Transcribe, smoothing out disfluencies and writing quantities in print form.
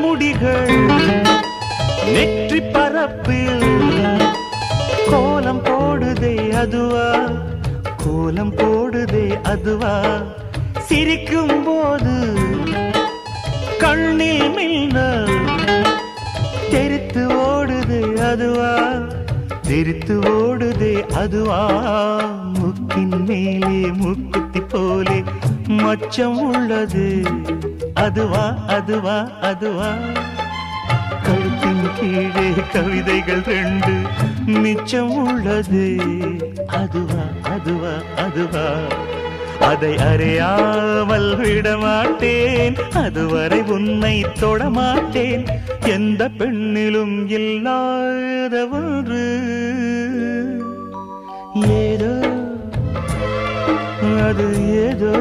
முடிகள் நெற்றி பரப்பில் கோலம் போடுதே அதுவா, கோலம் போடுதே அதுவா, சிரிக்கும் போது கண்ணில் மின்னல் தெரித்து ஓடுதே அதுவா, தெரித்து ஓடுதே அதுவா, முக்கின் மேலே முக்குத்தி போலே மச்சம் உள்ளது அதுவா, அதுவா, அதுவா, கழுத்தின் கீழே கவிதைகள் 2 மிச்சம் உள்ளது அதுவா, அதுவா, அதுவா, அதை அறியாமல் விடமாட்டேன், அதுவரை உன்னை தொடமாட்டேன், எந்த பெண்ணிலும் இல்லாத ஒன்று ஏதோ, அது ஏதோ